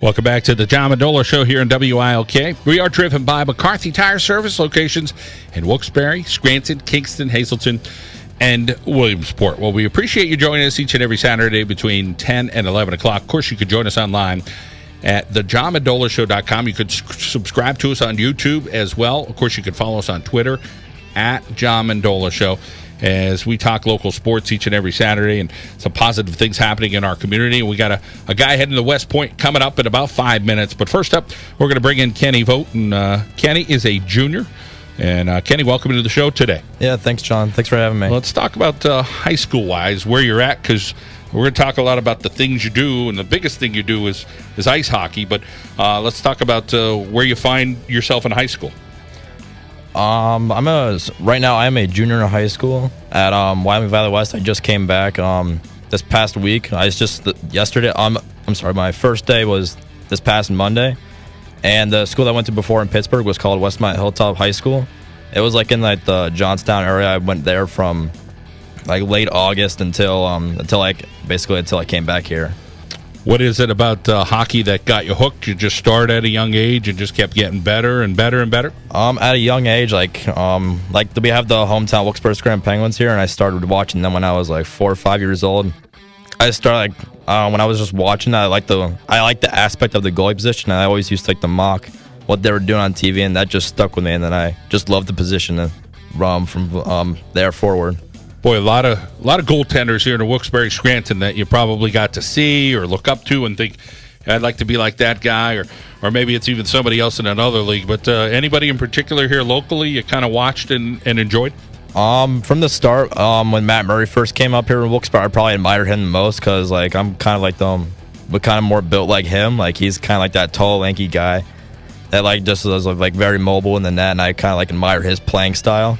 Welcome back to the John Mendola Show here in WILK. We are driven by McCarthy Tire Service locations in Wilkes-Barre, Scranton, Kingston, Hazleton, and Williamsport. Well, we appreciate you joining us each and every Saturday between 10 and 11 o'clock. Of course, you can join us online at thejohnmendolashow.com. You could subscribe to us on YouTube as well. Of course, you can follow us on Twitter at John Mendola Show, as we talk local sports each and every Saturday and some positive things happening in our community. We got a guy heading to West Point coming up in about 5 minutes. But first up, we're going to bring in Kenny Vought. And Kenny is a junior. And Kenny, welcome to the show today. Yeah, thanks, John. Thanks for having me. Let's talk about high school-wise, where you're at, because we're going to talk a lot about the things you do, and the biggest thing you do is ice hockey. But let's talk about where you find yourself in high school. Right now I'm a junior in high school at Wyoming Valley West. I just came back this past week. Yesterday. My first day was this past Monday, and the school I went to before in Pittsburgh was called Westmont Hilltop High School. It was like in like the Johnstown area. I went there from like late August until I came back here. What is it about hockey that got you hooked? You just started at a young age and just kept getting better and better and better? At a young age, we have the hometown Wilkes-Barre Scranton Penguins here, and I started watching them when I was like 4 or 5 years old. I started when I was just watching. I like the aspect of the goalie position. I always used to like to mock what they were doing on TV, and that just stuck with me. And then I just loved the position from there forward. Boy, a lot of goaltenders here in the Wilkes-Barre Scranton that you probably got to see or look up to and think, I'd like to be like that guy, or maybe it's even somebody else in another league. But anybody in particular here locally you kind of watched and enjoyed? From the start, when Matt Murray first came up here in Wilkes-Barre, I probably admired him the most because like I'm kind of like but kind of more built like him. Like he's kind of like that tall, lanky guy that like just was like very mobile in the net, and I kind of like admire his playing style.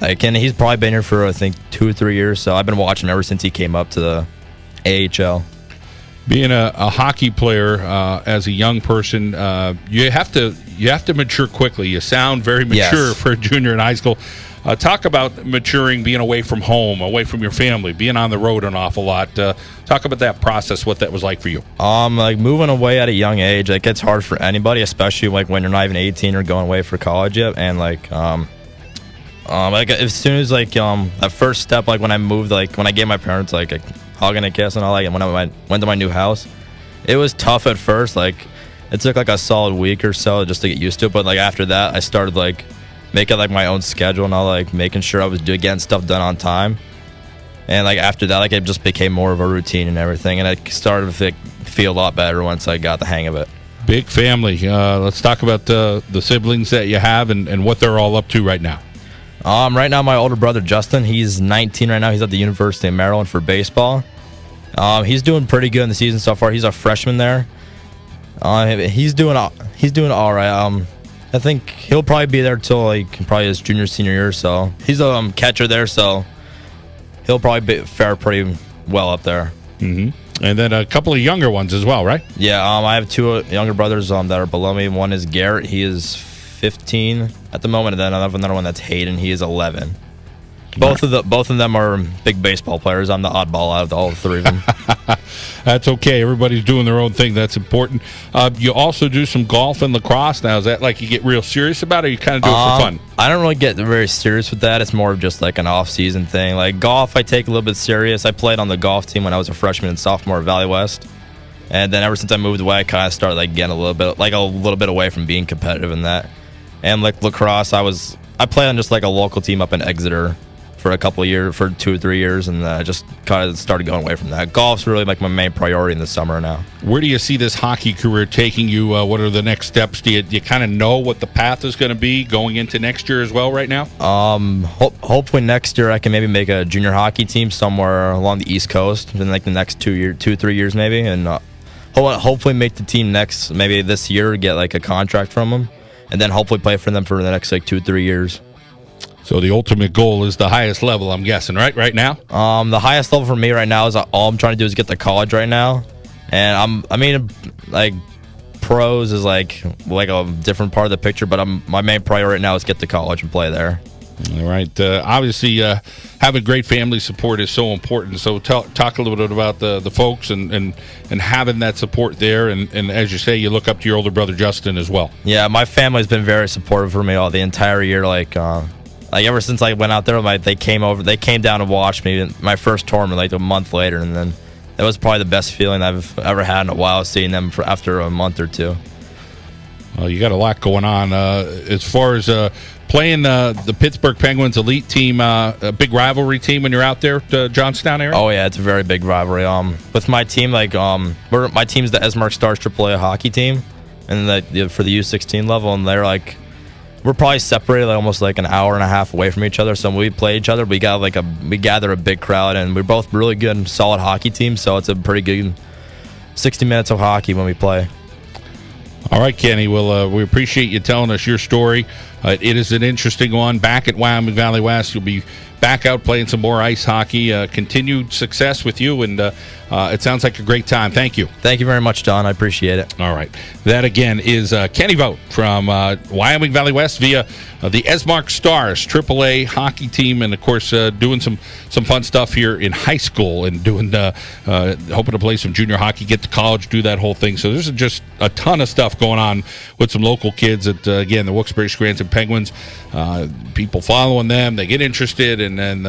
He's probably been here for I think 2 or 3 years, so I've been watching him ever since he came up to the AHL. Being a hockey player as a young person, you have to mature quickly. You sound very mature for a junior in high school. Talk about maturing, being away from home, away from your family, being on the road an awful lot. Talk about that process, what that was like for you. Like moving away at a young age, like it's hard for anybody, especially like when you're not even 18 or going away for college yet, and like as soon as that first step, like when I moved, like when I gave my parents like a hug and a kiss and all that, and when I went to my new house, it was tough at first. Like it took like a solid week or so just to get used to it. But like after that, I started like making like my own schedule and all, like making sure I was getting stuff done on time. And like after that, like it just became more of a routine and everything, and I started to feel a lot better once I got the hang of it. Big family. Let's talk about the siblings that you have and what they're all up to right now. Right now, my older brother Justin, he's 19 right now. He's at the University of Maryland for baseball. He's doing pretty good in the season so far. He's a freshman there. He's doing all right. I think he'll probably be there till like probably his junior senior year. So he's a catcher there, so he'll probably fare pretty well up there. Mm-hmm. And then a couple of younger ones as well, right? Yeah. I have 2 younger brothers that are below me. One is Garrett. He is 15 at the moment, and then another one that's Hayden. He is 11. Both of them are big baseball players. I'm the oddball out of all 3 of them. That's okay. Everybody's doing their own thing. That's important. You also do some golf and lacrosse now. Is that like you get real serious about it, or you kind of do it for fun? I don't really get very serious with that. It's more of just like an off-season thing. Like golf, I take a little bit serious. I played on the golf team when I was a freshman and sophomore at Valley West. And then ever since I moved away, I kind of started like getting a little bit away from being competitive in that. And like lacrosse, I played on just like a local team up in Exeter for a couple of years, for 2 or 3 years, and I just kind of started going away from that. Golf's really like my main priority in the summer now. Where do you see this hockey career taking you? What are the next steps? Do you kind of know what the path is going to be going into next year as well right now? Hopefully next year I can maybe make a junior hockey team somewhere along the East Coast in like the next 2 or 3 years maybe, and hopefully make the team maybe this year, get like a contract from them, and then hopefully play for them for the next like 2 or 3 years. So the ultimate goal is the highest level, I'm guessing, right now? The highest level for me right now is all I'm trying to do is get to college right now. And like pros is like a different part of the picture, but my main priority right now is get to college and play there. All right. Obviously, having great family support is so important. So talk a little bit about the folks and having that support there. And as you say, you look up to your older brother, Justin, as well. Yeah, my family's been very supportive for me all the entire year. Like ever since I went out there, they came down to watch me in my first tournament like a month later. And then that was probably the best feeling I've ever had in a while, seeing them after a month or two. Well, you got a lot going on. As far as playing the Pittsburgh Penguins elite team, a big rivalry team when you're out there at Johnstown area? Oh, yeah, it's a very big rivalry. With my team, my team's the Esmark Stars AAA hockey team, and for the U16 level, and we're probably separated almost an hour and a half away from each other. So when we play each other, we gather a big crowd, and we're both really good and solid hockey teams. So it's a pretty good 60 minutes of hockey when we play. All right, Kenny. Well, we appreciate you telling us your story. It is an interesting one. Back at Wyoming Valley West, you'll be back out playing some more ice hockey. Continued success with you, and it sounds like a great time. Thank you. Thank you very much, Don. I appreciate it. All right. That, again, is Kenny Vought from Wyoming Valley West via the Esmark Stars AAA hockey team, and, of course, doing some fun stuff here in high school and doing hoping to play some junior hockey, get to college, do that whole thing. So there's just a ton of stuff going on with some local kids at, again, the Wilkes-Barre-Scranton Penguins. People following them, they get interested, and then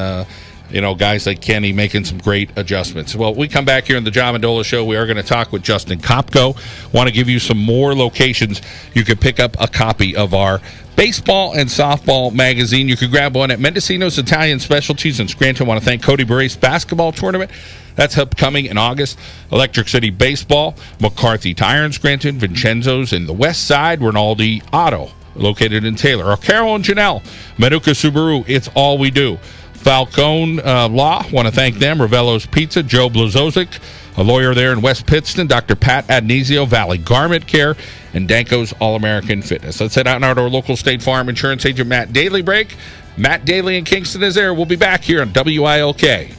guys like Kenny making some great adjustments. Well, we come back here on the John Mendola Show. We are going to talk with Justin Kopko. Want to give you some more locations. You can pick up a copy of our baseball and softball magazine. You can grab one at Mendocino's Italian Specialties in Scranton. I want to thank Cody Barrace basketball tournament. That's upcoming in August. Electric City Baseball, McCarthy Tire in Scranton, Vincenzo's in the West Side, Rinaldi Auto, located in Taylor. Or Carol and Janelle, Manuka Subaru, it's all we do. Falcone Law, want to thank them. Ravello's Pizza, Joe Blazovic, a lawyer there in West Pittston, Dr. Pat Adnesio, Valley Garment Care, and Danko's All-American Fitness. Let's head out now to our local State Farm insurance agent, Matt Daly break. Matt Daly in Kingston is there. We'll be back here on WILK.